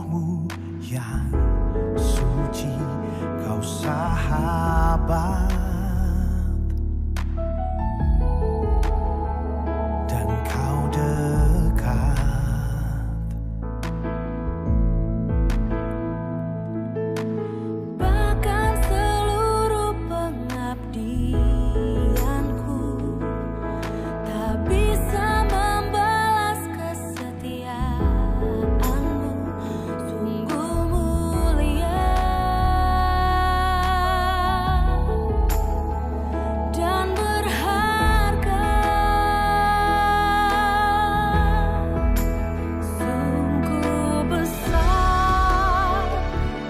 rohmu yang suci, kau sahabat dan kau dekat. Bahkan seluruh pengabdianku tak bisa membalas kesetiaanmu, sungguh mulia dan berharga. Sungguh besar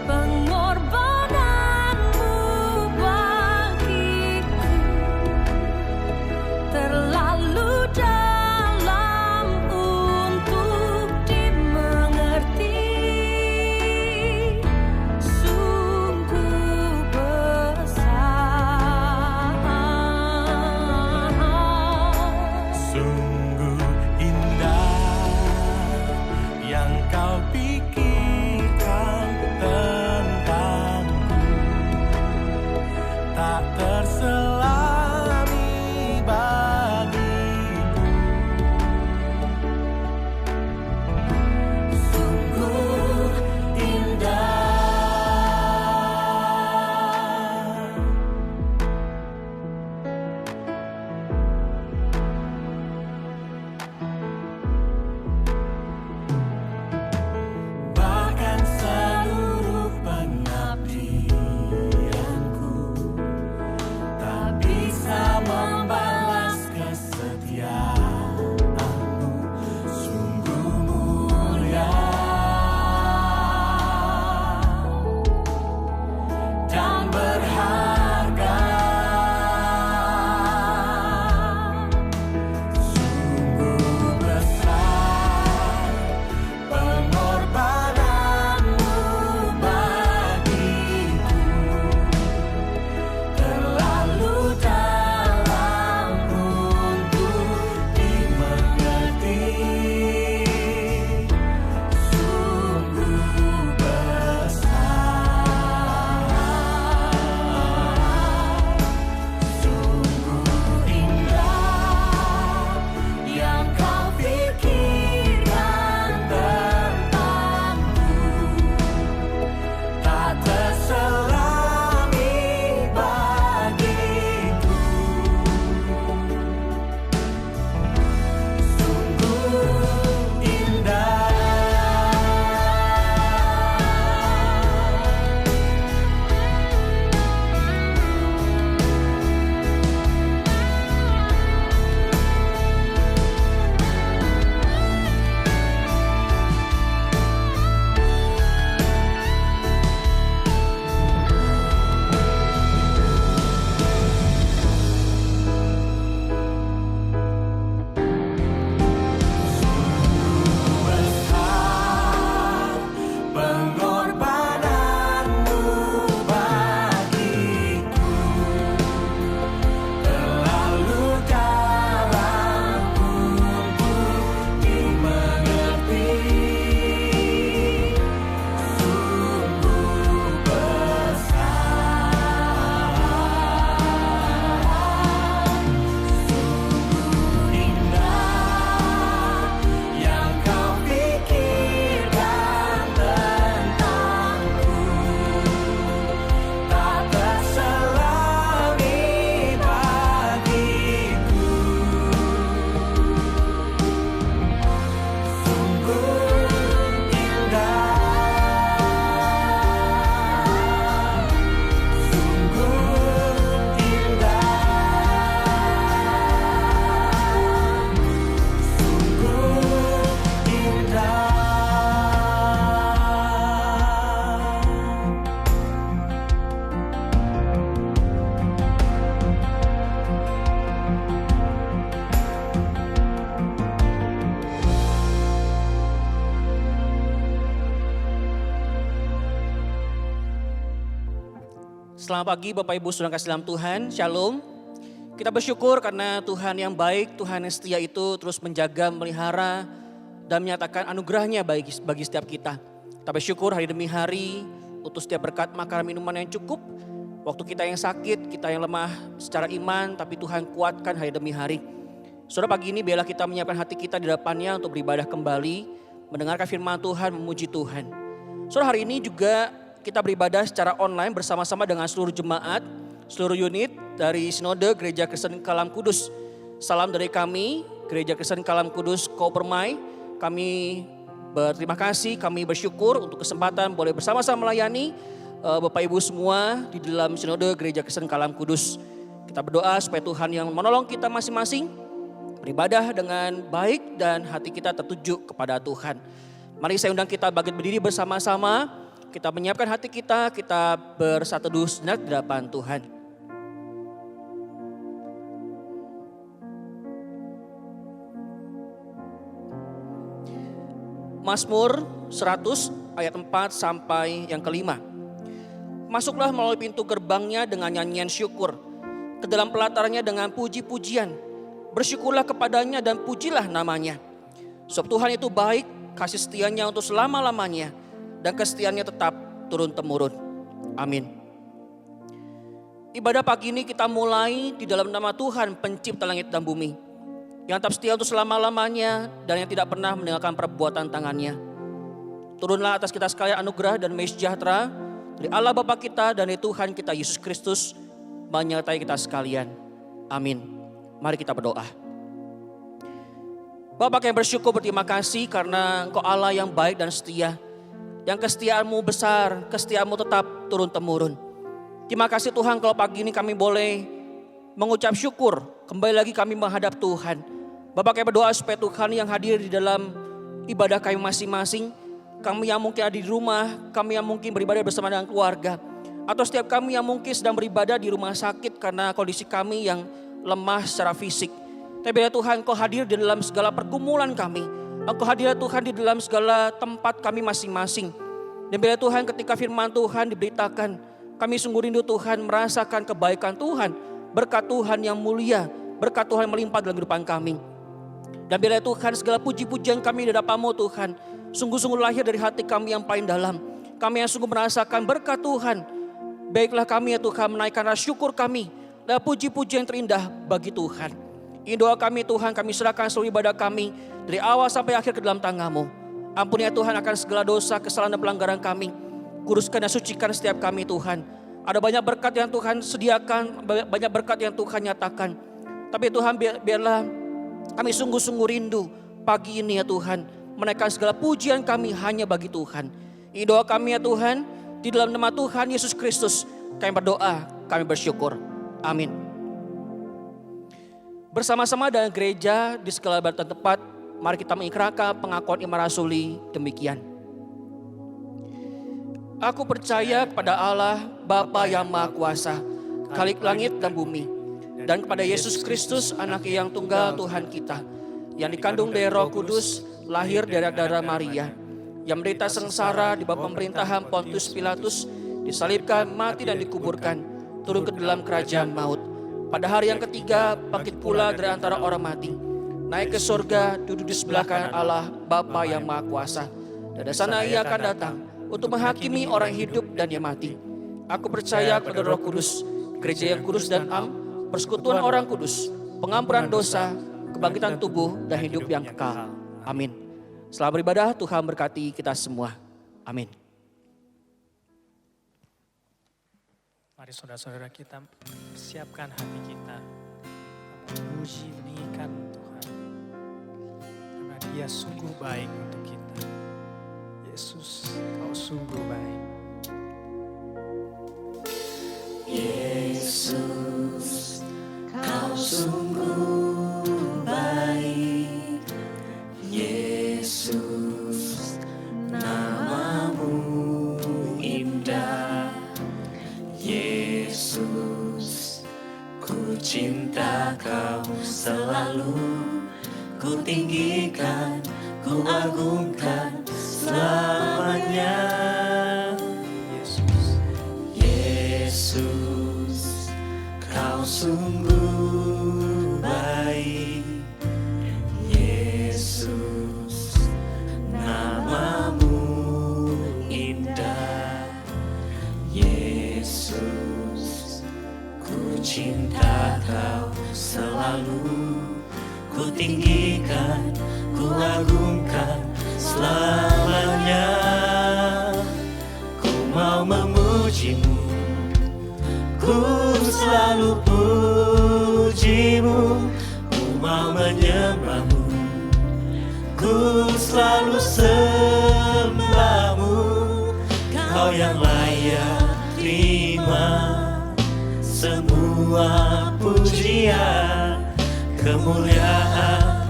pengorbananmu bagiku, terlalu dalam untuk dimengerti. Sungguh besar, Sungguh indah yang kau pikirkan tentangku, tak terselami bagiku. Sungguh indah. Bahkan seluruh pengabdianku tak bisa membalas kesetiaanmu, sungguh mulia dan berharga. Sungguh besar pengorbananmu bagiku, terlalu dalam untuk dimengerti. Sungguh besar, sungguh indah yang kau pikirkan tentangku, tak terselami bagiku. Sungguh indah. Besar pengorbananmu bagiku, terlalu dalam untuk dimengerti. Sungguh besar, sungguh indah yang kau pikirkan tentangku, tak terselami bagiku. Sungguh indah, sungguh indah, Selamat pagi Bapak Ibu Saudara kasih dalam Tuhan, Shalom. Kita bersyukur karena Tuhan yang baik, Tuhan yang setia itu terus menjaga, melihara, dan menyatakan anugerahnya bagi setiap kita. Kita bersyukur hari demi hari untuk setiap berkat makanan minuman yang cukup. Waktu kita yang sakit, kita yang lemah secara iman, tapi Tuhan kuatkan hari demi hari. Saudara, pagi ini biarlah kita menyiapkan hati kita di depannya untuk beribadah kembali, mendengarkan firman Tuhan, memuji Tuhan. Saudara, hari ini juga kita beribadah secara online bersama-sama dengan seluruh jemaat, seluruh unit dari Sinode Gereja Kristen Kalam Kudus. Salam dari kami, Gereja Kristen Kalam Kudus Kopermai. Kami berterima kasih, kami bersyukur untuk kesempatan boleh bersama-sama melayani Bapak Ibu semua di dalam Sinode Gereja Kristen Kalam Kudus. Kita berdoa supaya Tuhan yang menolong kita masing-masing beribadah dengan baik dan hati kita tertuju kepada Tuhan. Mari saya undang kita bangkit berdiri bersama-sama. Kita menyiapkan hati kita bersatu teduh sejenak di hadapan Tuhan. Mazmur 100 ayat 4 sampai yang kelima. Masuklah melalui pintu gerbangnya dengan nyanyian syukur, ke dalam pelatarannya dengan puji-pujian. Bersyukurlah kepadanya dan pujilah namanya. Sebab Tuhan itu baik, kasih setianya untuk selama-lamanya, dan kesetiaannya tetap turun-temurun. Amin. Ibadah pagi ini kita mulai di dalam nama Tuhan pencipta langit dan bumi, yang tetap setia untuk selama-lamanya dan yang tidak pernah meninggalkan perbuatan tangannya. Turunlah atas kita sekalian anugerah dan damai sejahtera dari Allah Bapa kita dan dari Tuhan kita Yesus Kristus menyertai kita sekalian. Amin. Mari kita berdoa. Bapa, kami bersyukur, berterima kasih karena Engkau Allah yang baik dan setia. Yang kesetiaan-Mu besar, kesetiaan-Mu tetap turun-temurun. Terima kasih Tuhan kalau pagi ini kami boleh mengucap syukur. Kembali lagi kami menghadap Tuhan. Bapak, kami berdoa supaya Tuhan yang hadir di dalam ibadah kami masing-masing, kami yang mungkin ada di rumah, kami yang mungkin beribadah bersama dengan keluarga, atau setiap kami yang mungkin sedang beribadah di rumah sakit karena kondisi kami yang lemah secara fisik. Tapi biar Tuhan Engkau hadir di dalam segala pergumulan kami. Engkau hadir Tuhan di dalam segala tempat kami masing-masing. Dan biar Tuhan ketika firman Tuhan diberitakan, kami sungguh rindu Tuhan merasakan kebaikan Tuhan, berkat Tuhan yang mulia, berkat Tuhan melimpah dalam kehidupan kami. Dan biar Tuhan segala puji-pujian kami di hadapan-Mu Tuhan, sungguh-sungguh lahir dari hati kami yang paling dalam. Kami yang sungguh merasakan berkat Tuhan. Baiklah kami ya Tuhan menaikkan rasa syukur kami dan puji-pujian yang terindah bagi Tuhan. Ini doa kami Tuhan, kami serahkan seluruh ibadah kami dari awal sampai akhir ke dalam tangan-Mu. Ampuni ya Tuhan akan segala dosa, kesalahan dan pelanggaran kami. Kuduskan dan sucikan setiap kami Tuhan. Ada banyak berkat yang Tuhan sediakan, banyak berkat yang Tuhan nyatakan. Tapi Tuhan biarlah kami sungguh-sungguh rindu pagi ini ya Tuhan, menaikkan segala pujian kami hanya bagi Tuhan. Ini doa kami ya Tuhan, di dalam nama Tuhan Yesus Kristus kami berdoa, kami bersyukur. Amin. Bersama-sama dengan gereja di segala bagian tempat, mari kita mengikrarkan pengakuan iman rasuli demikian. Aku percaya kepada Allah Bapa yang Maha Kuasa, Khalik langit dan bumi, dan kepada Yesus Kristus Anak yang tunggal Tuhan kita, yang dikandung dari Roh Kudus, lahir dari darah Maria, yang menderita sengsara di bawah pemerintahan Pontius Pilatus, disalibkan, mati dan dikuburkan, turun ke dalam kerajaan maut. Pada hari yang ketiga bangkit pula dari antara orang mati, naik ke surga, duduk di sebelah kanan Allah Bapa yang Maha Kuasa. Dan dari sana ia akan datang untuk menghakimi orang hidup dan yang mati. Aku percaya kepada Roh Kudus, gereja yang kudus dan am, persekutuan orang kudus, pengampunan dosa, kebangkitan tubuh dan hidup yang kekal. Amin. Selamat beribadah, Tuhan berkati kita semua. Amin. Mari saudara-saudara kita siapkan hati kita memuji, meninggikan Tuhan. Karena Dia sungguh baik untuk kita. Yesus, Kau sungguh baik. Yesus, Kau sungguh baik. Yesus, nama-Mu indah. Yesus, ku cinta Kau selalu. Ku tinggikan, ku agungkan selamanya. Yesus, Yesus, Kau sungguh baik. Yesus, nama-Mu tinggikan, ku agungkan selamanya. Ku mau memujimu, ku selalu pujimu. Ku mau menyembahmu, ku selalu sembahmu. Kau yang layak terima semua pujian, kemuliaan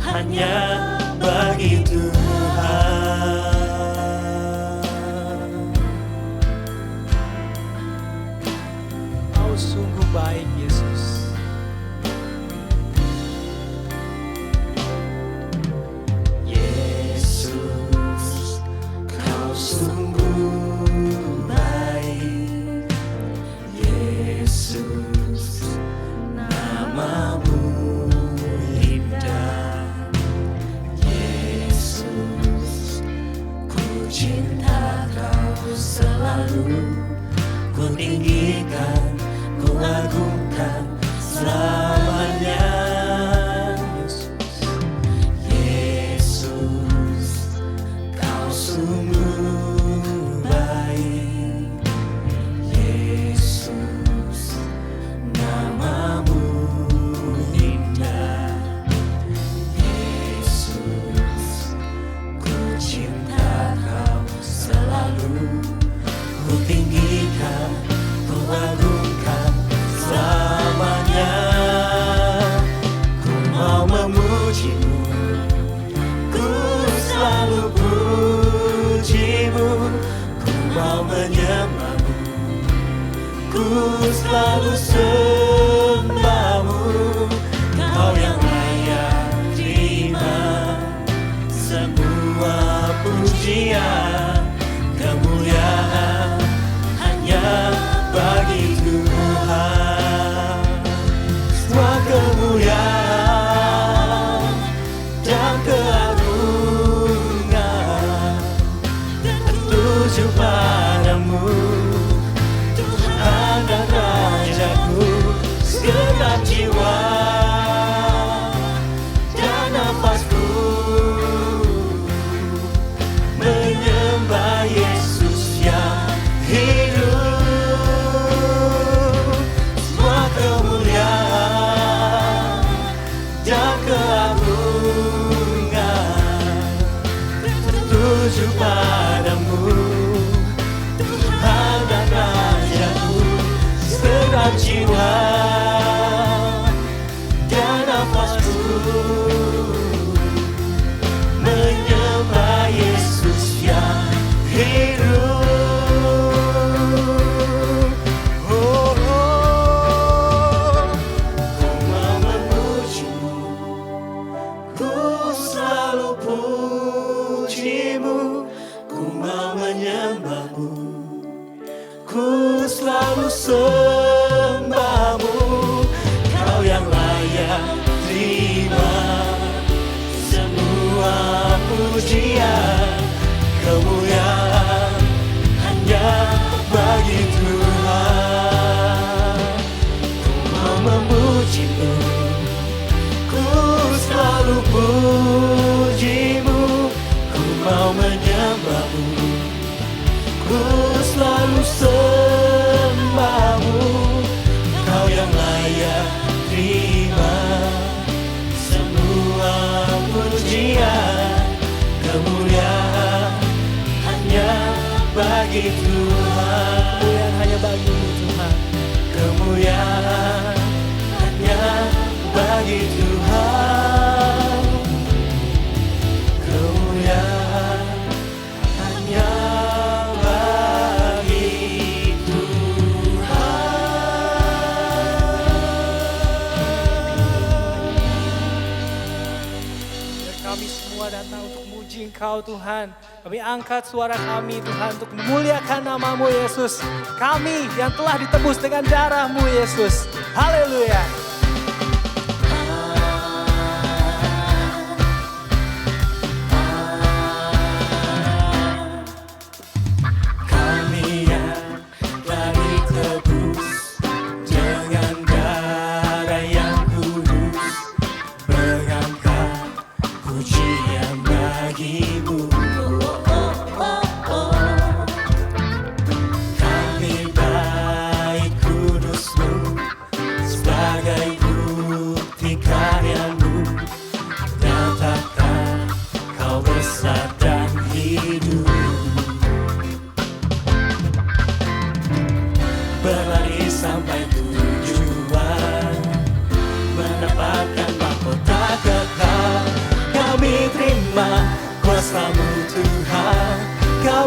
hanya bagi Tuhan. Kau sungguh baik Yesus. Yesus, kau sungguh baik. Yesus, namamu indah. Yesus, ku cinta kau selalu. Ku tinggikan, ku agungkan selamanya. Yesus, kau sungguh baik. Yesus, namamu indah. Yesus, ku cinta kau selalu. Ku tinggikan, ku agungkan selamanya. Ku mau memujimu, ku selalu pujimu. Ku mau menyembahmu, ku selalu sembahmu. Kau yang layak terima semua pujian, kemuliaan hanya bagi Tuhan. Semua kemuliaan dan keagungan tertuju padamu, Tuhan dan Rajaku. Segenap jiwa dan nafasku menyembah Yesus yang hidup. Semua kemuliaan dan keagungan tertuju padamu, Tuhan dan Rajaku. Segenap jiwa dan nafasku menyembah Yesus yang hidup. Oh, oh. Ku mau memujimu, ku selalu pujimu. Ku mau menyembahmu, ku selalu sembahmu. Kau yang layak terima semua pujian, kemuliaan hanya bagi Tuhan. Ku mau memujimu, ku selalu pujimu. Ku mau menyembahmu, ku selalu sembahmu. Kau yang layak terima semua pujian, kemuliaan hanya bagi Tuhan. Kemuliaan hanya bagi-Mu Tuhan. Kemuliaan hanya bagi Tuhan. Kemuliaan hanya bagi Biar kami semua datang untuk memuji Engkau Tuhan. Kami angkat suara kami Tuhan untuk memuliakan nama-Mu Yesus. Kami yang telah ditebus dengan darah-Mu Yesus. Haleluya. kami yang telah ditebus dengan darah yang kudus,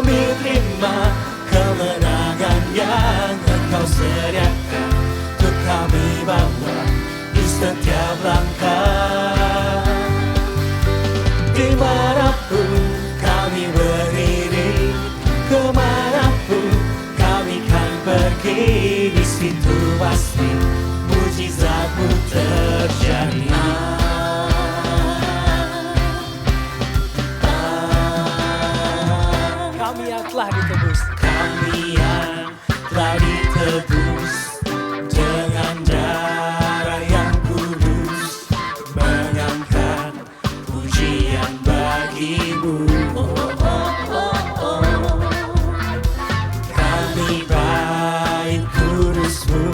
kami terima kemenangan yang Engkau sediakan untuk kami bawa di setiap langkah. Dimanapun kami berdiri, kemanapun kami kan pergi, di situ pasti mujizat-Mu terjadi. Kami yang telah ditebus. Kami yang telah ditebus dengan darah yang kudus, mengangkat pujian bagi-Mu. Kami baik kudus-Mu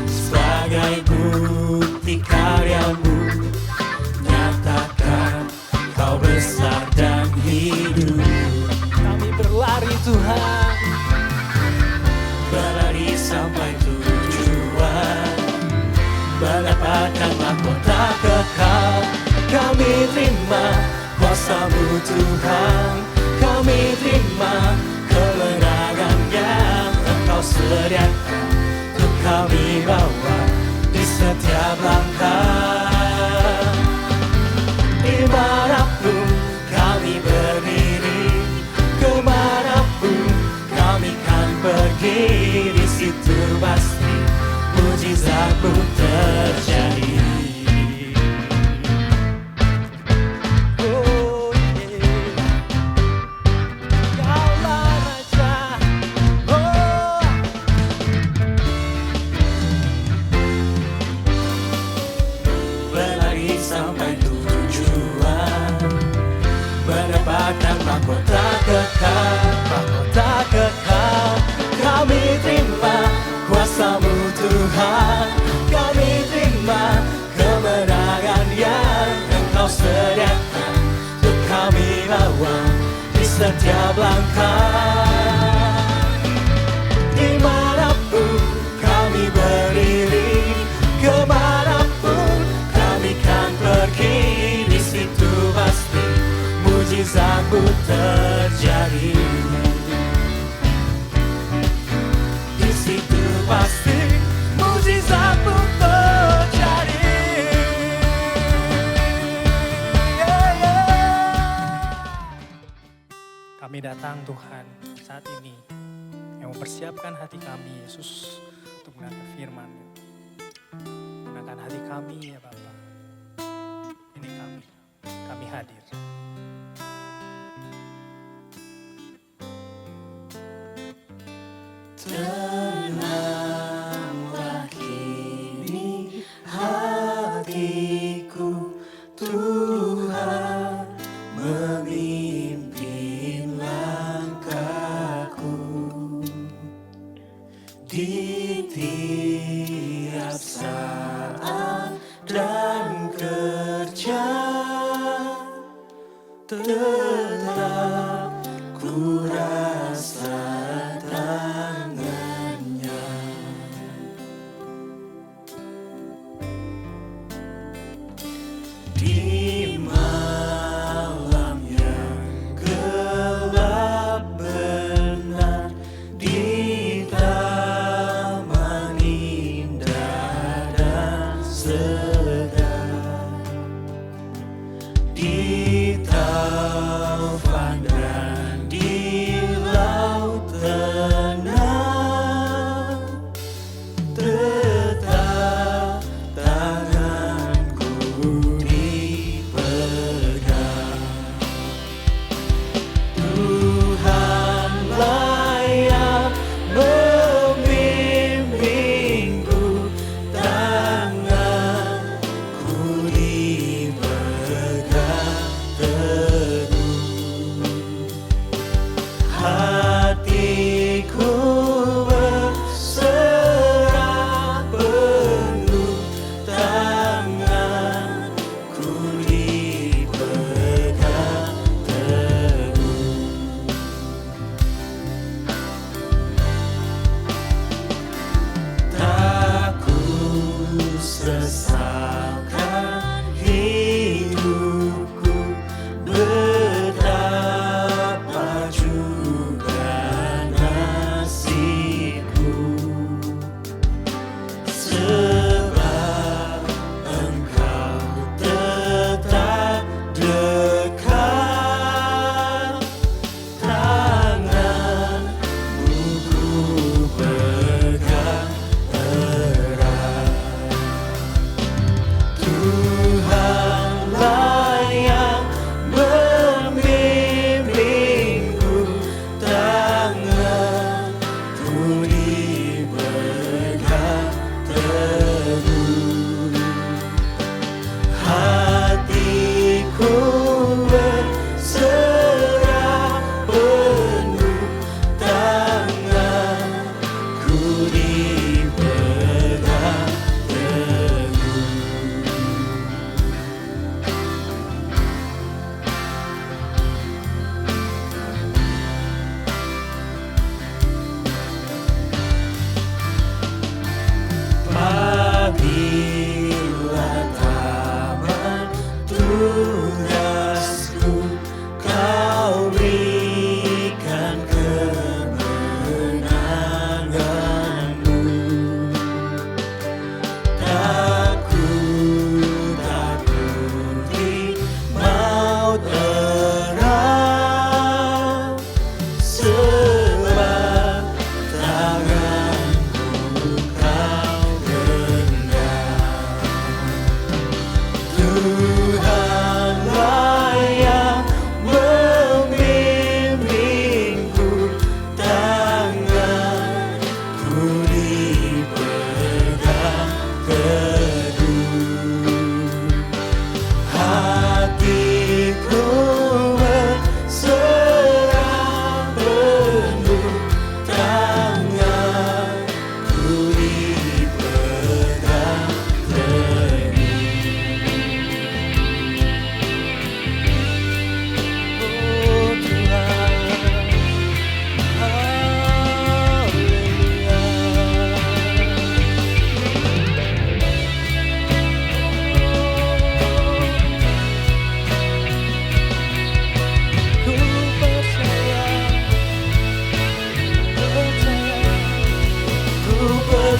sebagai bukti karya-Mu, nyatakan Kau besar dan hidup. Kami berlari Tuhan. Berlari sampai tujuan, mendapatkan mahkota kekal. Kami terima kuasa-Mu Tuhan, kami terima kemenangan yang Engkau sediakan untuk kami bawa di setiap langkah. Dimanapun kami berdiri, kemanapun kami kan pergi, di situ pasti mujizat-Mu terjadi. Oh, yeah. Kaulah Raja. Oh. Berlari sampai tujuan, mendapatkan mahkota kekal, mahkota kekal. Kami terima kuasa-Mu Tuhan, kami terima kemenangan yang Engkau sediakan untuk kami bawa di setiap langkah. Dimanapun kami berdiri, kemanapun kami kan pergi, di situ pasti mujizat-Mu terjadi. Di situ pasti mujizat-Mu terjadi. Yeah, yeah. Kami datang Tuhan saat ini yang mempersiapkan hati kami Yesus untuk mendengar firman. Menangkan hati kami ya Bapa. Ini kami hadir. Tenanglah kini hatiku, Tuhan memimpin langkahku di tiap saat dan kerja. Tetap ku rasa tangan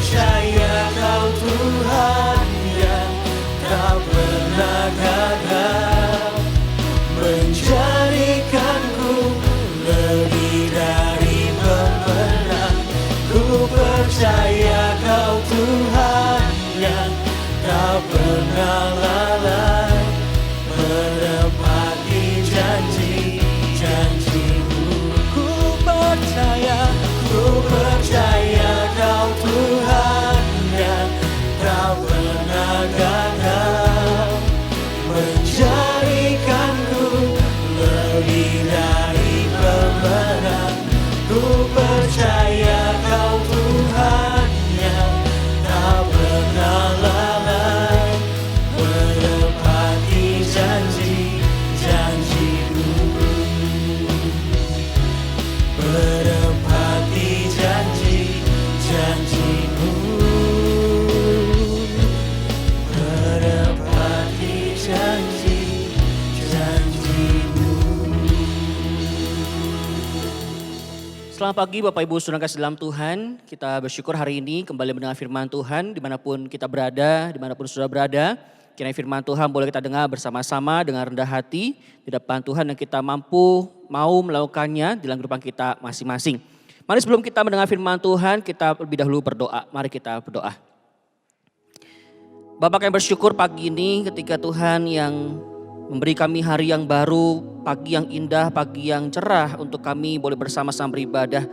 percaya Kau Tuhan yang tak pernah gagal, menjadikanku lebih dari pemenang. Ku percaya Kau Tuhan yang tak pernah lalai, menepati janji-janji-Mu. Ku percaya Kau Tuhan yang tak pernah gagal, menjadikanku lebih dari pemenang. Ku percaya Kau Tuhan yang tak pernah lalai, menepati janji-janji-Mu. Menepati janji-janji-Mu. Menepati janji-janji-Mu. Selamat pagi Bapak Ibu Saudara kasih dalam Tuhan. Kita bersyukur hari ini kembali mendengar firman Tuhan dimanapun kita berada, dimanapun saudara berada. Kiranya firman Tuhan boleh kita dengar bersama-sama dengan rendah hati di depan Tuhan dan kita mau melakukannya di dalam kehidupan kita masing-masing. Mari sebelum kita mendengar firman Tuhan, kita lebih dahulu berdoa. Mari kita berdoa. Bapak kami bersyukur pagi ini ketika Tuhan yang memberi kami hari yang baru, pagi yang indah, pagi yang cerah untuk kami boleh bersama-sama beribadah.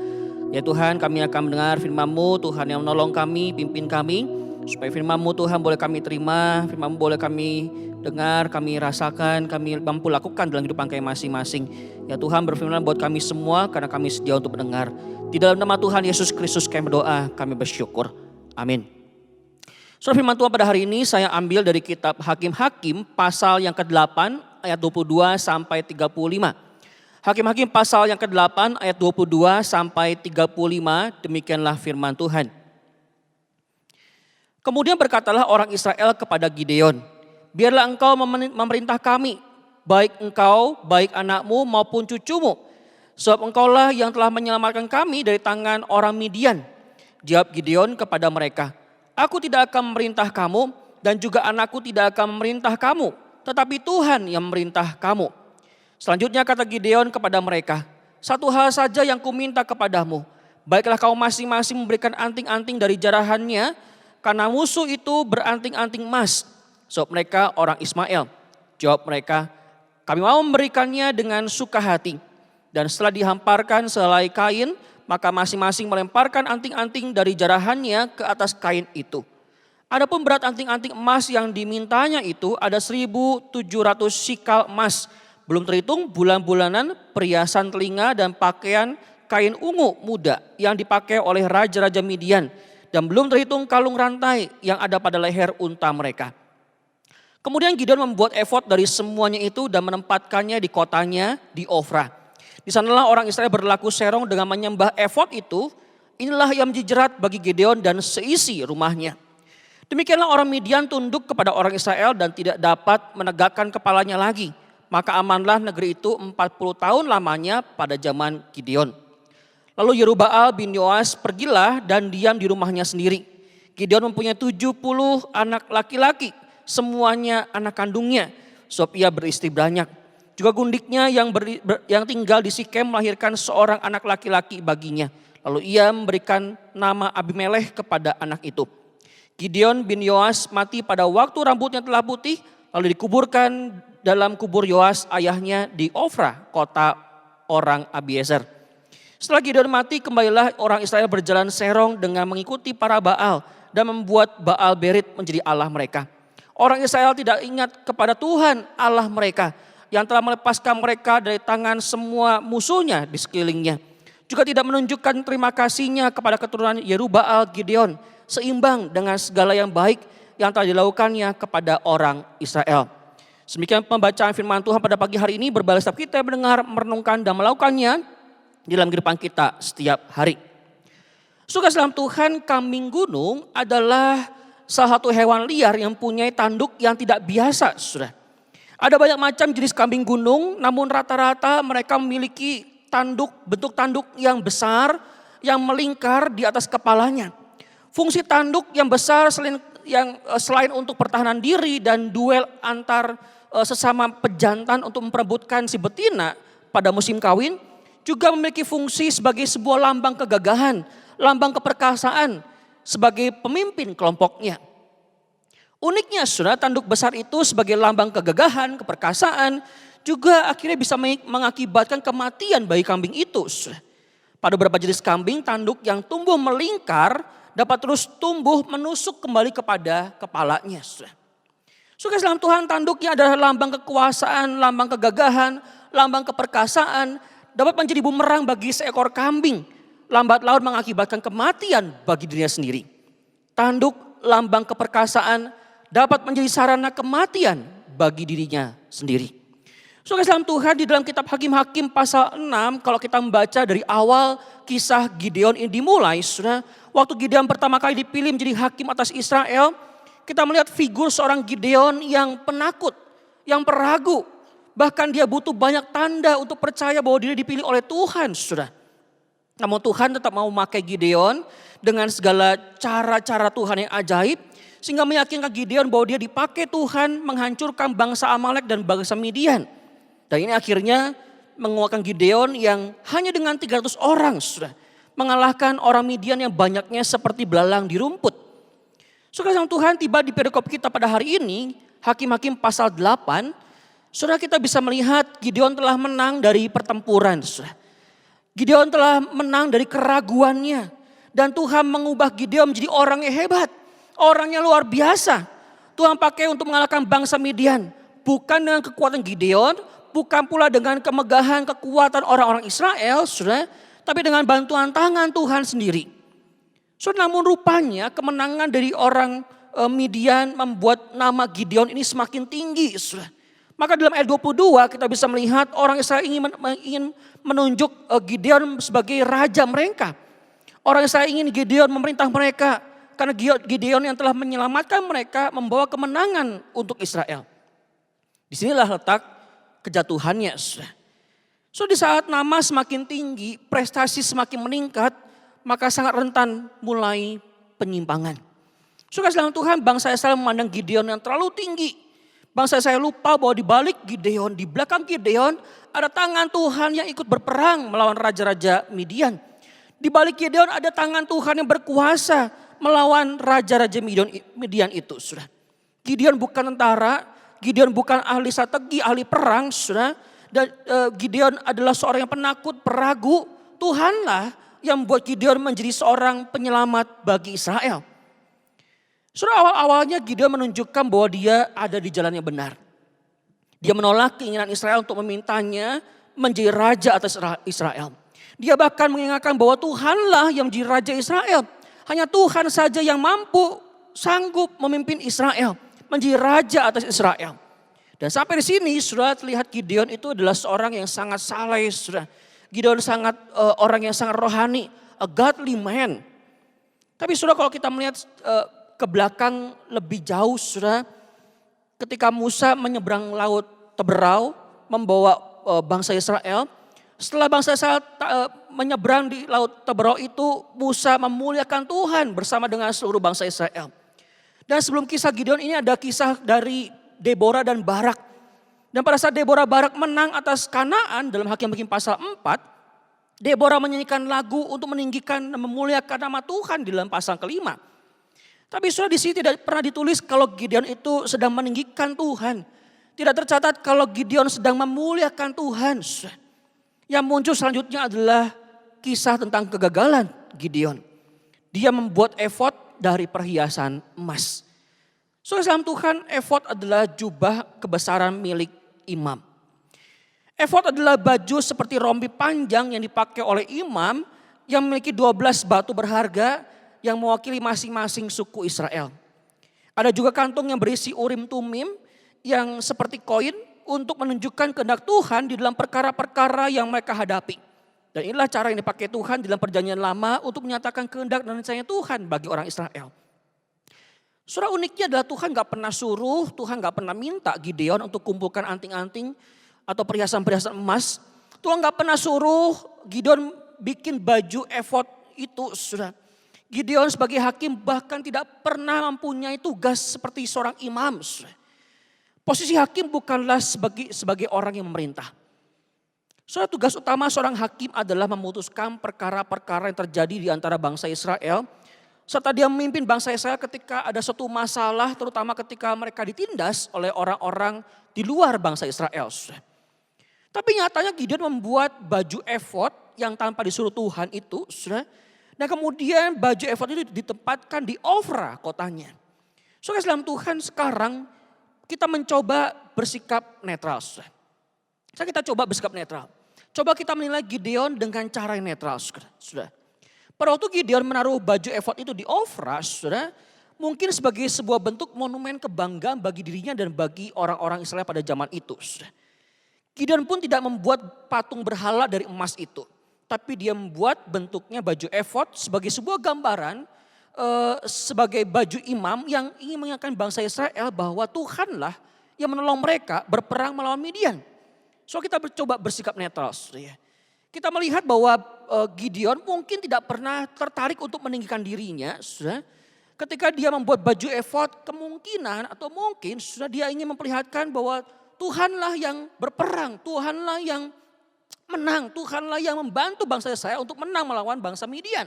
Ya Tuhan, kami akan mendengar firman-Mu, Tuhan yang menolong kami, pimpin kami. Supaya firman-Mu Tuhan boleh kami terima, firman-Mu boleh kami dengar, kami rasakan, kami mampu lakukan dalam kehidupan kami masing-masing. Ya Tuhan berfirman buat kami semua karena kami sedia untuk mendengar. Di dalam nama Tuhan Yesus Kristus kami berdoa, kami bersyukur. Amin. Surah firman Tuhan pada hari ini saya ambil dari kitab Hakim-Hakim pasal yang ke-8 ayat 22 sampai 35. Hakim-Hakim pasal yang ke-8 ayat 22 sampai 35, demikianlah firman Tuhan. Kemudian berkatalah orang Israel kepada Gideon, biarlah engkau memerintah kami, baik engkau, baik anakmu maupun cucumu. Sebab engkaulah yang telah menyelamatkan kami dari tangan orang Midian. Jawab Gideon kepada mereka, aku tidak akan memerintah kamu dan juga anakku tidak akan memerintah kamu, tetapi Tuhan yang memerintah kamu. Selanjutnya kata Gideon kepada mereka, satu hal saja yang kuminta kepadamu, baiklah kau masing-masing memberikan anting-anting dari jarahannya, karena musuh itu beranting-anting emas. Sebab mereka orang Ismail. Jawab mereka, kami mau memberikannya dengan suka hati. Dan setelah dihamparkan sehelai kain, maka masing-masing melemparkan anting-anting dari jarahannya ke atas kain itu. Adapun berat anting-anting emas yang dimintanya itu ada 1.700 sikal emas. Belum terhitung bulan-bulanan, perhiasan telinga dan pakaian kain ungu muda yang dipakai oleh raja-raja Midian. Dan belum terhitung kalung rantai yang ada pada leher unta mereka. Kemudian Gideon membuat efod dari semuanya itu dan menempatkannya di kotanya di Ofra. Di sanalah orang Israel berlaku serong dengan menyembah efod itu. Inilah yang menjadi jerat bagi Gideon dan seisi rumahnya. Demikianlah orang Midian tunduk kepada orang Israel dan tidak dapat menegakkan kepalanya lagi. Maka amanlah negeri itu 40 tahun lamanya pada zaman Gideon. Lalu Yerubbaal bin Yoas pergilah dan diam di rumahnya sendiri. Gideon mempunyai 70 anak laki-laki, semuanya anak kandungnya. Sebab ia beristri banyak. Juga gundiknya yang tinggal di Sikem melahirkan seorang anak laki-laki baginya. Lalu ia memberikan nama Abimelekh kepada anak itu. Gideon bin Yoas mati pada waktu rambutnya telah putih. Lalu dikuburkan dalam kubur Yoas ayahnya di Ofra, kota orang Abiezer. Setelah Gideon mati, kembalilah orang Israel berjalan serong dengan mengikuti para Baal. Dan membuat Baal Berit menjadi Allah mereka. Orang Israel tidak ingat kepada Tuhan Allah mereka. Yang telah melepaskan mereka dari tangan semua musuhnya di sekelilingnya. Juga tidak menunjukkan terima kasihnya kepada keturunan Yerubbaal Gideon. Seimbang dengan segala yang baik yang telah dilakukannya kepada orang Israel. Demikian pembacaan firman Tuhan pada pagi hari ini, berbalas setiap kita mendengar, merenungkan dan melakukannya di dalam kehidupan kita setiap hari. Saudara dalam Tuhan, kambing gunung adalah salah satu hewan liar yang punya tanduk yang tidak biasa, saudara. Ada banyak macam jenis kambing gunung, namun rata-rata mereka memiliki bentuk tanduk yang besar, yang melingkar di atas kepalanya. Fungsi tanduk yang besar selain untuk pertahanan diri dan duel antar sesama pejantan untuk memperebutkan si betina pada musim kawin, juga memiliki fungsi sebagai sebuah lambang kegagahan, lambang keperkasaan sebagai pemimpin kelompoknya. Uniknya saudara, tanduk besar itu sebagai lambang kegagahan, keperkasaan juga akhirnya bisa mengakibatkan kematian bayi kambing itu. Pada beberapa jenis kambing, tanduk yang tumbuh melingkar dapat terus tumbuh menusuk kembali kepada kepalanya. Saudara dalam Tuhan, tanduknya adalah lambang kekuasaan, lambang kegagahan, lambang keperkasaan, dapat menjadi bumerang bagi seekor kambing. Lambat laun mengakibatkan kematian bagi dirinya sendiri. Tanduk lambang keperkasaan dapat menjadi sarana kematian bagi dirinya sendiri. Saudara dalam Tuhan, di dalam kitab Hakim-Hakim pasal 6, kalau kita membaca dari awal kisah Gideon ini dimulai, saudara, waktu Gideon pertama kali dipilih menjadi hakim atas Israel, kita melihat figur seorang Gideon yang penakut, yang peragu. Bahkan dia butuh banyak tanda untuk percaya bahwa dia dipilih oleh Tuhan, saudara. Namun Tuhan tetap mau memakai Gideon dengan segala cara-cara Tuhan yang ajaib, sehingga meyakinkan Gideon bahwa dia dipakai Tuhan menghancurkan bangsa Amalek dan bangsa Midian. Dan ini akhirnya menguatkan Gideon yang hanya dengan 300 orang sudah mengalahkan orang Midian yang banyaknya seperti belalang di rumput. Saudara Tuhan, tiba di perikop kita pada hari ini, Hakim-Hakim pasal 8, saudara kita bisa melihat Gideon telah menang dari pertempuran. Saudara. Gideon telah menang dari keraguannya. Dan Tuhan mengubah Gideon menjadi orang yang hebat. Orang yang luar biasa. Tuhan pakai untuk mengalahkan bangsa Midian. Bukan dengan kekuatan Gideon, bukan pula dengan kemegahan kekuatan orang-orang Israel, saudara, tapi dengan bantuan tangan Tuhan sendiri. Saudara, namun rupanya kemenangan dari orang Midian membuat nama Gideon ini semakin tinggi, saudara. Maka dalam ayat 22 kita bisa melihat orang Israel ingin menunjuk Gideon sebagai raja mereka. Orang Israel ingin Gideon memerintah mereka. Karena Gideon yang telah menyelamatkan mereka membawa kemenangan untuk Israel. Disinilah letak kejatuhannya. So di saat nama semakin tinggi, prestasi semakin meningkat, maka sangat rentan mulai penyimpangan. Saudara dalam Tuhan, bangsa Israel memandang Gideon yang terlalu tinggi. Bangsa Israel lupa bahwa di balik Gideon, di belakang Gideon ada tangan Tuhan yang ikut berperang melawan raja-raja Midian. Di balik Gideon ada tangan Tuhan yang berkuasa melawan raja-raja Midian itu. Saudara. Gideon bukan tentara, Gideon bukan ahli strategi, ahli perang, saudara. Dan Gideon adalah seorang yang penakut, peragu. Tuhanlah yang membuat Gideon menjadi seorang penyelamat bagi Israel. Saudara, awal-awalnya Gideon menunjukkan bahwa dia ada di jalan yang benar. Dia menolak keinginan Israel untuk memintanya menjadi raja atas Israel. Dia bahkan mengingatkan bahwa Tuhanlah yang menjadi raja Israel. Hanya Tuhan saja yang mampu, sanggup memimpin Israel. Menjadi raja atas Israel. Dan sampai di sini sudah terlihat Gideon itu adalah seorang yang sangat saleh. Gideon sangat orang yang sangat rohani. A godly man. Tapi sudah kalau kita melihat ke belakang lebih jauh, saudara, ketika Musa menyeberang laut Teberau membawa bangsa Israel, setelah bangsa Israel menyeberang di laut Teberau itu, Musa memuliakan Tuhan bersama dengan seluruh bangsa Israel. Dan sebelum kisah Gideon ini ada kisah dari Deborah dan Barak. Dan pada saat Deborah Barak menang atas Kanaan dalam Hakim-Hakim pasal 4, Deborah menyanyikan lagu untuk meninggikan dan memuliakan nama Tuhan di dalam pasal kelima. Tapi sudah di sini tidak pernah ditulis kalau Gideon itu sedang meninggikan Tuhan. Tidak tercatat kalau Gideon sedang memuliakan Tuhan. Yang muncul selanjutnya adalah kisah tentang kegagalan Gideon. Dia membuat efod dari perhiasan emas. Dalam Tuhan, efod adalah jubah kebesaran milik imam. Efod adalah baju seperti rompi panjang yang dipakai oleh imam yang memiliki 12 batu berharga yang mewakili masing-masing suku Israel. Ada juga kantung yang berisi urim tumim yang seperti koin untuk menunjukkan kehendak Tuhan di dalam perkara-perkara yang mereka hadapi. Dan inilah cara yang dipakai Tuhan di dalam perjanjian lama untuk menyatakan kehendak dan rencana Tuhan bagi orang Israel. Surah uniknya adalah Tuhan gak pernah suruh, Tuhan gak pernah minta Gideon untuk kumpulkan anting-anting atau perhiasan-perhiasan emas. Tuhan gak pernah suruh Gideon bikin baju efod itu, saudara. Gideon sebagai hakim bahkan tidak pernah mempunyai tugas seperti seorang imam. Posisi hakim bukanlah sebagai orang yang memerintah. Saudara, tugas utama seorang hakim adalah memutuskan perkara-perkara yang terjadi di antara bangsa Israel. Serta dia memimpin bangsa Israel ketika ada suatu masalah, terutama ketika mereka ditindas oleh orang-orang di luar bangsa Israel. Tapi nyatanya Gideon membuat baju efod yang tanpa disuruh Tuhan itu. Dan kemudian baju efod itu ditempatkan di Ofra kotanya. Saudara dalam Tuhan, sekarang kita mencoba bersikap netral. Kita coba bersikap netral. Coba kita menilai Gideon dengan cara yang netral, sudah. Pada waktu Gideon menaruh baju efod itu di Ofra, sudah, mungkin sebagai sebuah bentuk monumen kebanggaan bagi dirinya dan bagi orang-orang Israel pada zaman itu. Sudah. Gideon pun tidak membuat patung berhala dari emas itu, tapi dia membuat bentuknya baju efod sebagai sebuah gambaran, sebagai baju imam yang ingin mengingatkan bangsa Israel bahwa Tuhanlah yang menolong mereka berperang melawan Midian. So kita coba bersikap netral. Ya. Kita melihat bahwa Gideon mungkin tidak pernah tertarik untuk meninggikan dirinya. Sudah. Ketika dia membuat baju efod, kemungkinan atau mungkin sudah dia ingin memperlihatkan bahwa Tuhanlah yang berperang, Tuhanlah yang menang, Tuhanlah yang membantu bangsa Israel untuk menang melawan bangsa Midian.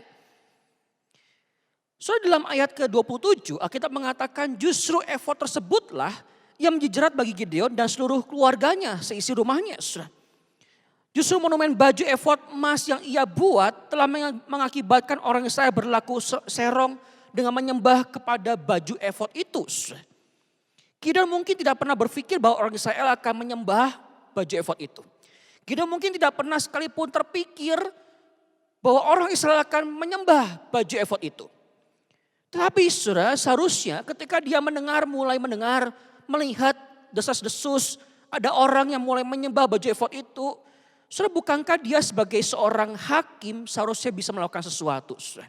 So dalam ayat ke-27 Alkitab mengatakan justru efod tersebutlah yang menjerat bagi Gideon dan seluruh keluarganya seisi rumahnya. Justru monumen baju efod emas yang ia buat telah mengakibatkan orang Israel berlaku serong dengan menyembah kepada baju efod itu. Gideon mungkin tidak pernah berpikir bahwa orang Israel akan menyembah baju efod itu. Gideon mungkin tidak pernah sekalipun terpikir bahwa orang Israel akan menyembah baju efod itu. Tapi saudara, seharusnya ketika dia mulai mendengar, melihat desas-desus, ada orang yang mulai menyembah baju efod itu. Saudara, bukankah dia sebagai seorang hakim seharusnya bisa melakukan sesuatu? Saudara?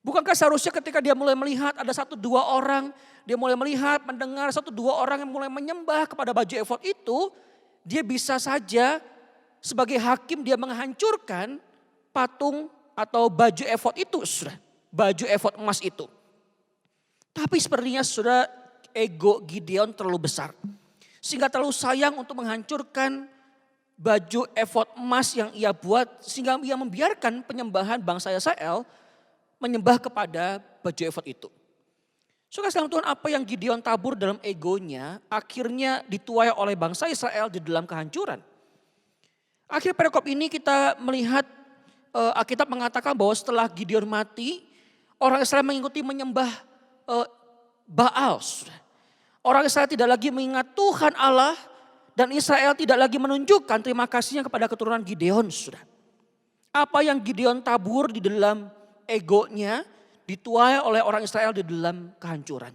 Bukankah seharusnya ketika dia mulai melihat ada 1-2 orang, dia mulai melihat, mendengar 1-2 orang yang mulai menyembah kepada baju efod itu, dia bisa saja sebagai hakim dia menghancurkan patung atau baju efod itu, saudara. Baju efod emas itu. Tapi sepertinya saudara, ego Gideon terlalu besar. Sehingga terlalu sayang untuk menghancurkan baju efod emas yang ia buat. Sehingga ia membiarkan penyembahan bangsa Israel menyembah kepada baju efod itu. Saudara dalam Tuhan, apa yang Gideon tabur dalam egonya akhirnya dituai oleh bangsa Israel di dalam kehancuran. Akhir perikop ini kita melihat Alkitab mengatakan bahwa setelah Gideon mati, orang Israel mengikuti menyembah Baal. Orang Israel tidak lagi mengingat Tuhan Allah dan Israel tidak lagi menunjukkan terima kasihnya kepada keturunan Gideon. Apa yang Gideon tabur di dalam egonya dituai oleh orang Israel di dalam kehancuran.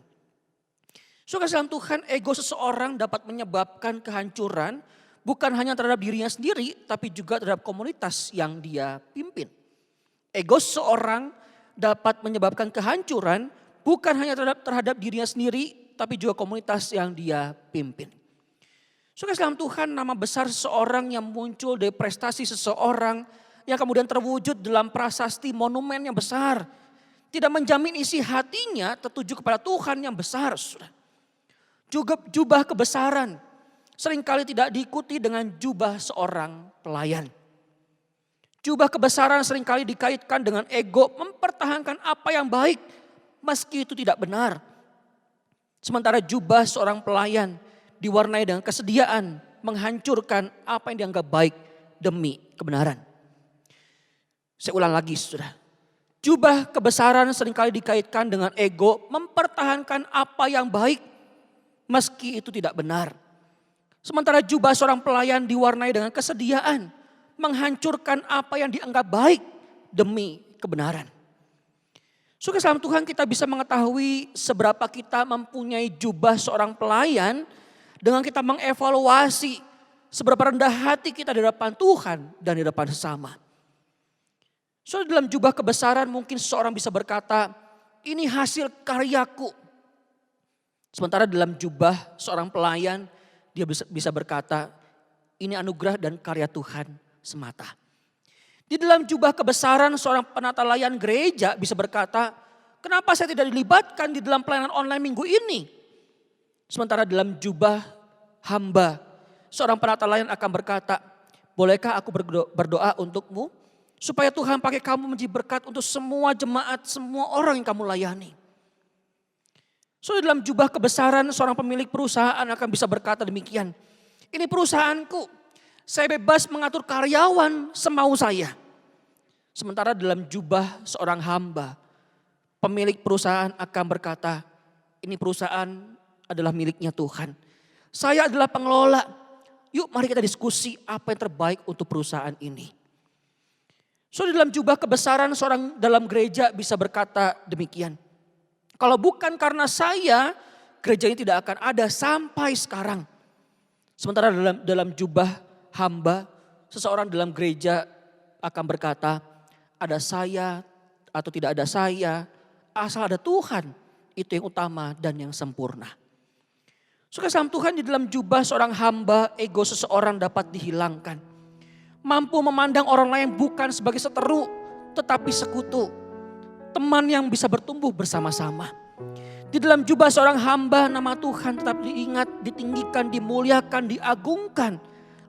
Saudara dalam Tuhan, ego seseorang dapat menyebabkan kehancuran bukan hanya terhadap dirinya sendiri tapi juga terhadap komunitas yang dia pimpin. Ego seseorang dapat menyebabkan kehancuran bukan hanya terhadap dirinya sendiri, tapi juga komunitas yang dia pimpin. Saudara dalam Tuhan, nama besar seseorang yang muncul dari prestasi seseorang yang kemudian terwujud dalam prasasti monumen yang besar, tidak menjamin isi hatinya tertuju kepada Tuhan yang besar. Saudara. Juga jubah kebesaran seringkali tidak diikuti dengan jubah seorang pelayan. Jubah kebesaran seringkali dikaitkan dengan ego mempertahankan apa yang baik meski itu tidak benar. Sementara jubah seorang pelayan diwarnai dengan kesediaan menghancurkan apa yang dianggap baik demi kebenaran. Saya ulang lagi, saudara. Jubah kebesaran seringkali dikaitkan dengan ego mempertahankan apa yang baik meski itu tidak benar. Sementara jubah seorang pelayan diwarnai dengan kesediaan menghancurkan apa yang dianggap baik demi kebenaran. Saudara dalam Tuhan, kita bisa mengetahui seberapa kita mempunyai jubah seorang pelayan dengan kita mengevaluasi seberapa rendah hati kita di hadapan Tuhan dan di hadapan sesama. Saudara, dalam jubah kebesaran mungkin seseorang bisa berkata, ini hasil karyaku. Sementara dalam jubah seorang pelayan dia bisa berkata, ini anugerah dan karya Tuhan semata. Di dalam jubah kebesaran seorang penata layan gereja bisa berkata, kenapa saya tidak dilibatkan di dalam pelayanan online minggu ini? Sementara dalam jubah hamba, seorang penata layan akan berkata, bolehkah aku berdoa untukmu? Supaya Tuhan pakai kamu menjadi berkat untuk semua jemaat, semua orang yang kamu layani. So dalam jubah kebesaran seorang pemilik perusahaan akan bisa berkata demikian. Ini perusahaanku, saya bebas mengatur karyawan semau saya. Sementara dalam jubah seorang hamba, pemilik perusahaan akan berkata, ini perusahaan adalah miliknya Tuhan. Saya adalah pengelola. Yuk mari kita diskusi apa yang terbaik untuk perusahaan ini. So dalam jubah kebesaran seorang dalam gereja bisa berkata demikian. Kalau bukan karena saya, gereja ini tidak akan ada sampai sekarang. Sementara dalam jubah hamba, seseorang dalam gereja akan berkata, ada saya atau tidak ada saya, asal ada Tuhan, itu yang utama dan yang sempurna. Suka sama Tuhan di dalam jubah seorang hamba, ego seseorang dapat dihilangkan. Mampu memandang orang lain bukan sebagai seteru, tetapi sekutu. Teman yang bisa bertumbuh bersama-sama. Di dalam jubah seorang hamba, nama Tuhan tetap diingat, ditinggikan, dimuliakan, diagungkan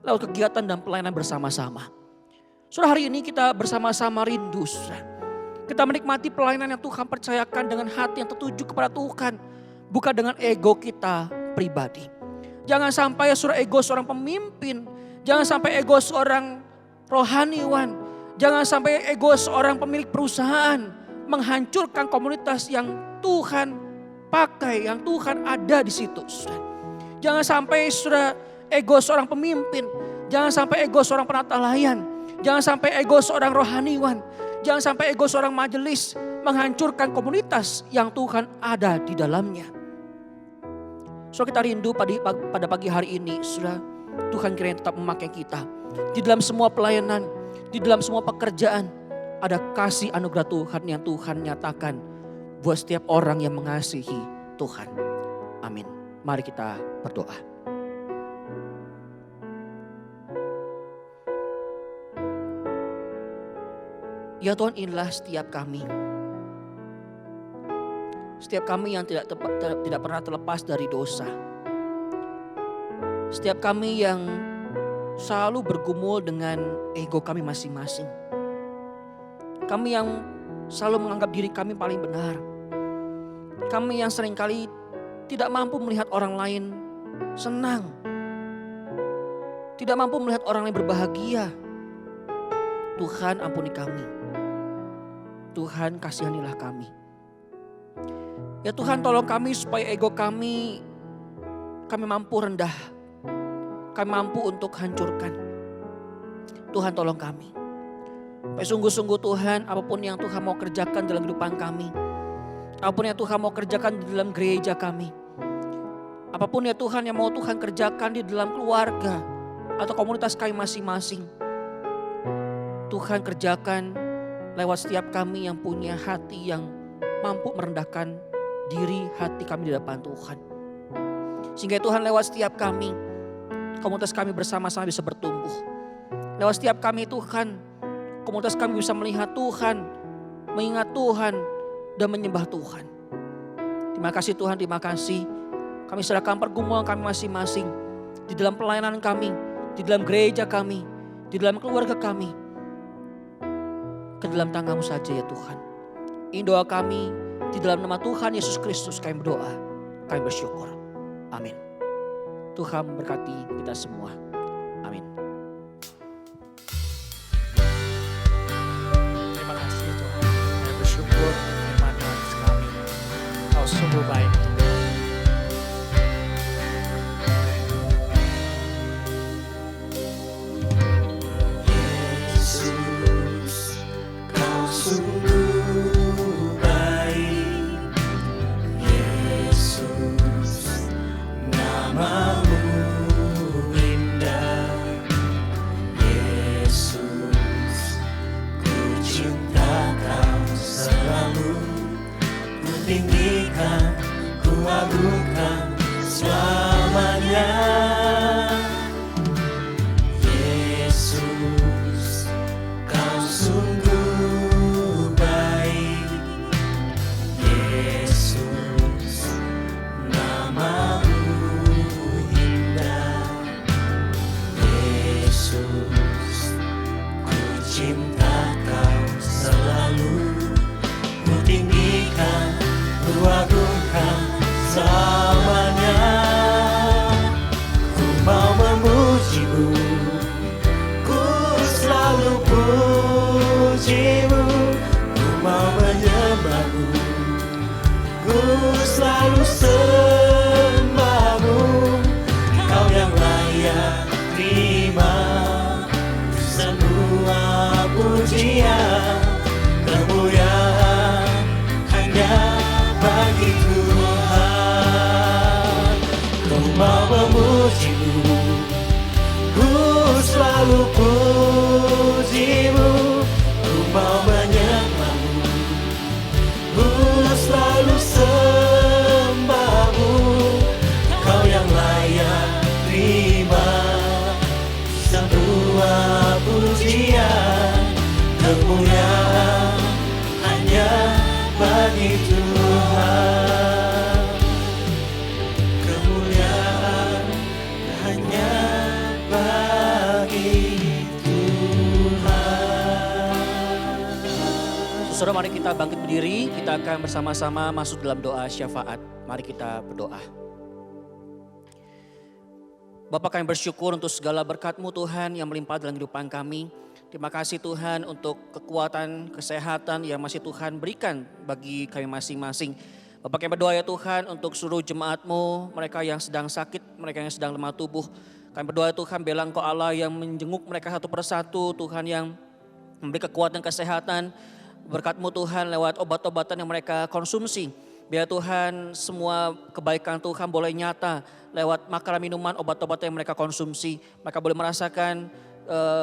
lewat kegiatan dan pelayanan bersama-sama. Saudara, hari ini kita bersama-sama rindu. Kita menikmati pelayanan yang Tuhan percayakan dengan hati yang tertuju kepada Tuhan. Bukan dengan ego kita pribadi. Jangan sampai saudara ego seorang pemimpin. Jangan sampai ego seorang rohaniwan. Jangan sampai ego seorang pemilik perusahaan menghancurkan komunitas yang Tuhan pakai, yang Tuhan ada di situ. Jangan sampai saudara ego seorang pemimpin. Jangan sampai ego seorang penata layan. Jangan sampai ego seorang rohaniwan. Jangan sampai ego seorang majelis menghancurkan komunitas yang Tuhan ada di dalamnya. So kita rindu pada pagi hari ini, saudara, Tuhan kiranya tetap memakai kita. Di dalam semua pelayanan, di dalam semua pekerjaan, ada kasih anugerah Tuhan yang Tuhan nyatakan buat setiap orang yang mengasihi Tuhan. Amin. Mari kita berdoa. Ya Tuhan, inilah setiap kami. Setiap kami yang tidak pernah terlepas dari dosa. Setiap kami yang selalu bergumul dengan ego kami masing-masing. Kami yang selalu menganggap diri kami paling benar. Kami yang seringkali tidak mampu melihat orang lain senang. Tidak mampu melihat orang lain berbahagia. Tuhan, ampuni kami. Tuhan, kasihanilah kami. Ya Tuhan, tolong kami supaya ego kami mampu rendah. Kami mampu untuk hancurkan. Tuhan, tolong kami. Supaya sungguh-sungguh Tuhan, apapun yang Tuhan mau kerjakan dalam kehidupan kami. Apapun yang Tuhan mau kerjakan di dalam gereja kami. Apapun ya Tuhan yang mau Tuhan kerjakan di dalam keluarga atau komunitas kami masing-masing. Tuhan kerjakan lewat setiap kami yang punya hati yang mampu merendahkan diri hati kami di depan Tuhan. Sehingga Tuhan lewat setiap kami, komunitas kami bersama-sama bisa bertumbuh. Lewat setiap kami Tuhan, komunitas kami bisa melihat Tuhan, mengingat Tuhan dan menyembah Tuhan. Terima kasih Tuhan, terima kasih. Kami serahkan pergumulan kami masing-masing. Di dalam pelayanan kami, di dalam gereja kami, di dalam keluarga kami. Ke dalam tangan-Mu saja ya Tuhan. Ini doa kami, di dalam nama Tuhan Yesus Kristus kami berdoa, kami bersyukur. Amin. Tuhan memberkati kita semua. Amin. Terima kasih Tuhan. Kami bersyukur firman Tuhan kami. Kau sungguh baik. Tinggikan, ku agungkan selamanya. Yesus, Kau selalu sembahmu, Kau yang layak terima semua pujian. Kemuliaan hanya bagi Tuhan. Kau mau memujimu, ku selalu pujimu. Ku mau menyembahmu, ku selalu sembahmu. Kau yang layak terima semua pujian. Kemuliaan hanya bagi Tuhan. Kemuliaan hanya bagi Tuhan. Saudara, mari kita bangkit berdiri, kita akan bersama-sama masuk dalam doa syafaat. Mari kita berdoa. Bapa, kami bersyukur untuk segala berkat-Mu Tuhan yang melimpah dalam kehidupan kami. Terima kasih Tuhan untuk kekuatan, kesehatan yang masih Tuhan berikan bagi kami masing-masing. Bapak, kami berdoa ya Tuhan untuk seluruh jemaat-Mu, mereka yang sedang sakit, mereka yang sedang lemah tubuh. Kami berdoa ya Tuhan, biarlah Engkau Allah yang menjenguk mereka satu persatu, Tuhan yang memberi kekuatan kesehatan, berkat-Mu Tuhan lewat obat-obatan yang mereka konsumsi. Biar Tuhan semua kebaikan Tuhan boleh nyata lewat makanan, minuman, obat-obatan yang mereka konsumsi. Mereka boleh merasakan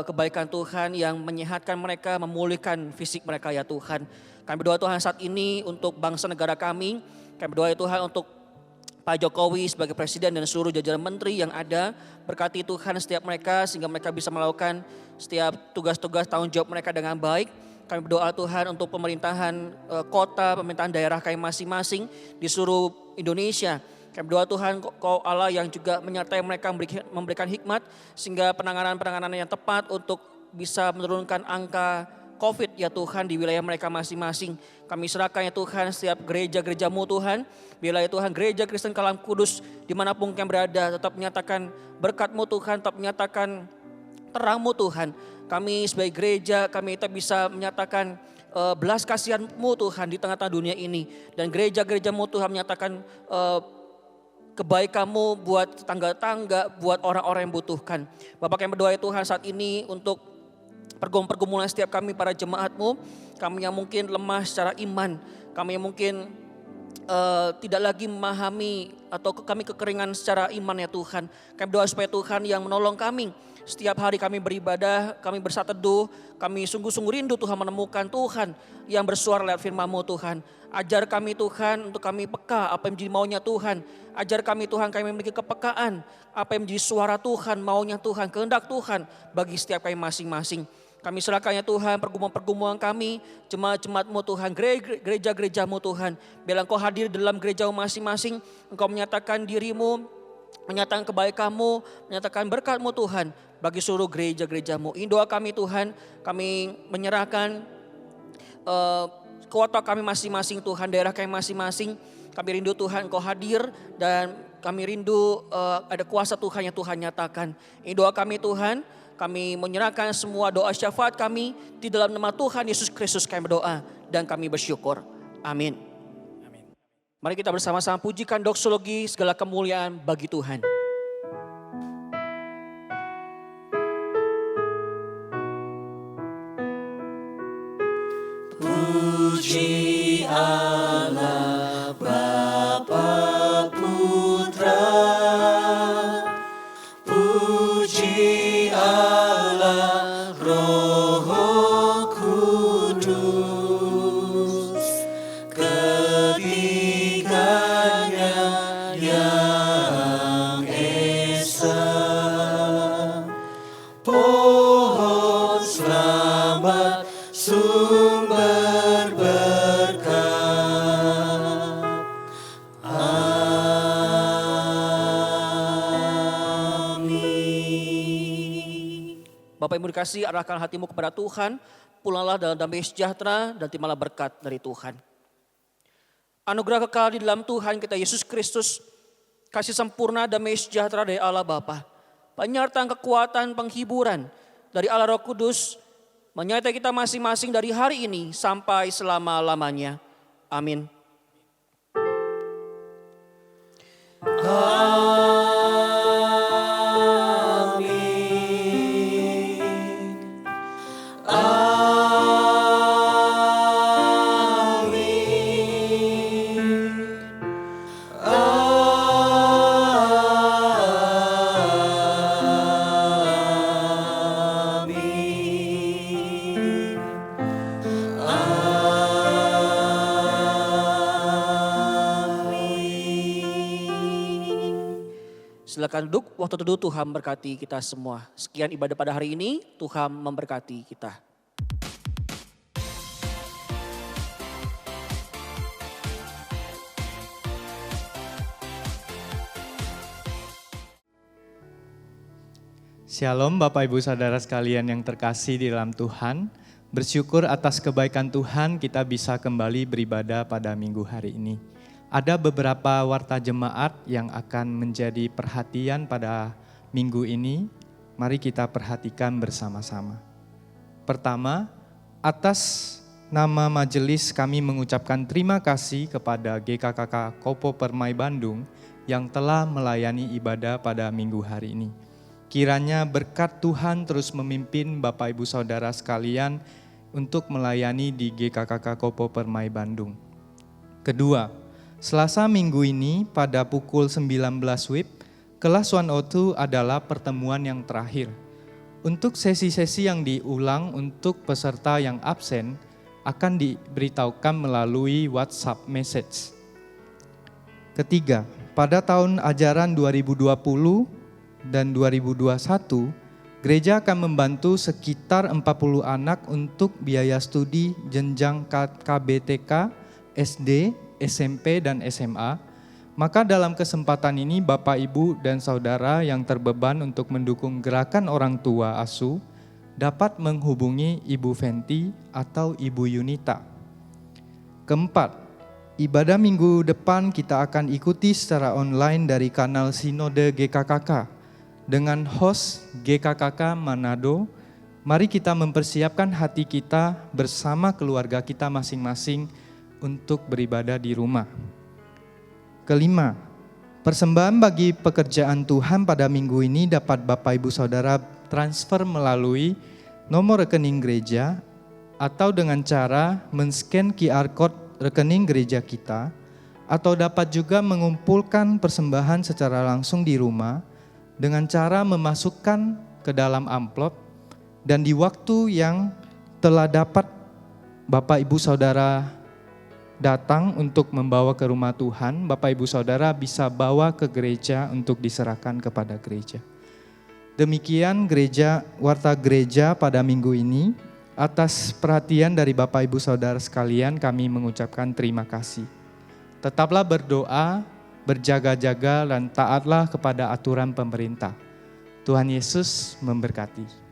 kebaikan Tuhan yang menyehatkan mereka, memulihkan fisik mereka ya Tuhan. Kami berdoa Tuhan saat ini untuk bangsa negara kami. Kami berdoa ya Tuhan untuk Pak Jokowi sebagai Presiden dan seluruh jajaran menteri yang ada. Berkati Tuhan setiap mereka sehingga mereka bisa melakukan setiap tugas-tugas tanggung jawab mereka dengan baik. Kami berdoa Tuhan untuk pemerintahan kota, pemerintahan daerah kami masing-masing di seluruh Indonesia. Kami berdoa Tuhan, Kau Allah yang juga menyertai mereka, memberikan hikmat sehingga penanganan yang tepat untuk bisa menurunkan angka COVID ya Tuhan di wilayah mereka masing-masing. Kami serahkan ya Tuhan setiap gereja-gereja-Mu Tuhan. Bila ya Tuhan gereja Kristen Kalam Kudus dimanapun kami berada tetap menyatakan berkat-Mu Tuhan, tetap menyatakan terang-Mu Tuhan. Kami sebagai gereja kami tetap bisa menyatakan belas kasihan-Mu Tuhan di tengah-tengah dunia ini. Dan gereja-gereja-Mu Tuhan menyatakan kebaikan-Mu buat tetangga-tetangga, buat orang-orang yang butuhkan. Bapak, kami berdoa ya Tuhan saat ini untuk pergumulan setiap kami para jemaat-Mu. Kami yang mungkin lemah secara iman, kami yang mungkin tidak lagi memahami atau kami kekeringan secara iman ya Tuhan. Kami berdoa supaya Tuhan yang menolong kami. Setiap hari kami beribadah, kami bersatu teduh, kami sungguh-sungguh rindu Tuhan menemukan Tuhan yang bersuara lewat firman-Mu Tuhan. Ajar kami Tuhan untuk kami peka apa yang menjadi maunya Tuhan. Ajar kami Tuhan kami memiliki kepekaan apa yang menjadi suara Tuhan, maunya Tuhan, kehendak Tuhan bagi setiap kami masing-masing. Kami serahkan ya Tuhan pergumulan kami, jemaat-jemaat-Mu Tuhan, gereja-gereja-Mu Tuhan. Biarlah Engkau hadir dalam gereja-Mu masing-masing, Engkau menyatakan diri-Mu, menyatakan kebaikan-Mu, menyatakan berkat-Mu Tuhan bagi seluruh gereja-gereja-Mu. Ini doa kami Tuhan, kami menyerahkan kota kami masing-masing Tuhan, daerah kami masing-masing. Kami rindu Tuhan Engkau hadir dan kami rindu ada kuasa Tuhan yang Tuhan nyatakan. Ini doa kami Tuhan, kami menyerahkan semua doa syafaat kami di dalam nama Tuhan Yesus Kristus kami berdoa dan kami bersyukur. Amin. Mari kita bersama-sama pujikan doksologi segala kemuliaan bagi Tuhan. Puji Allah Bapa Putra, puji Allah Roh Kudus, ketiganya yang esa. Pohon selamat sumber berkat. Amin. Bapak Ibu dikasihi, arahkan hatimu kepada Tuhan, pulanglah dalam damai sejahtera dan terimalah berkat dari Tuhan. Anugerah kekal di dalam Tuhan kita Yesus Kristus, kasih sempurna damai sejahtera dari Allah Bapa, penyertaan kekuatan penghiburan dari Allah Roh Kudus, menyertai kita masing-masing dari hari ini sampai selama-lamanya. Amin. Silakan duduk, waktu teduh Tuhan berkati kita semua. Sekian ibadah pada hari ini, Tuhan memberkati kita. Shalom Bapak Ibu Saudara sekalian yang terkasih di dalam Tuhan. Bersyukur atas kebaikan Tuhan kita bisa kembali beribadah pada minggu hari ini. Ada beberapa warta jemaat yang akan menjadi perhatian pada minggu ini. Mari kita perhatikan bersama-sama. Pertama, atas nama majelis kami mengucapkan terima kasih kepada GKKK Kopo Permai Bandung yang telah melayani ibadah pada minggu hari ini. Kiranya berkat Tuhan terus memimpin Bapak Ibu Saudara sekalian untuk melayani di GKKK Kopo Permai Bandung. Kedua, Selasa minggu ini pada pukul 19 WIB, kelas 102 adalah pertemuan yang terakhir. Untuk sesi-sesi yang diulang untuk peserta yang absen akan diberitahukan melalui WhatsApp message. Ketiga, pada tahun ajaran 2020 dan 2021, gereja akan membantu sekitar 40 anak untuk biaya studi jenjang KBTK, SD, SMP, dan SMA. Maka dalam kesempatan ini Bapak, Ibu, dan Saudara yang terbeban untuk mendukung gerakan orang tua asuh dapat menghubungi Ibu Fenty atau Ibu Yunita. Keempat, ibadah minggu depan kita akan ikuti secara online dari kanal Sinode GKKK dengan host GKKK Manado. Mari kita mempersiapkan hati kita bersama keluarga kita masing-masing untuk beribadah di rumah. Kelima, persembahan bagi pekerjaan Tuhan pada minggu ini dapat Bapak Ibu Saudara transfer melalui nomor rekening gereja atau dengan cara men-scan QR code rekening gereja kita, atau dapat juga mengumpulkan persembahan secara langsung di rumah dengan cara memasukkan ke dalam amplop, dan di waktu yang telah dapat Bapak Ibu Saudara datang untuk membawa ke rumah Tuhan, Bapak Ibu Saudara bisa bawa ke gereja untuk diserahkan kepada gereja. Demikian warta gereja pada minggu ini. Atas perhatian dari Bapak Ibu Saudara sekalian, kami mengucapkan terima kasih. Tetaplah berdoa, berjaga-jaga, dan taatlah kepada aturan pemerintah. Tuhan Yesus memberkati.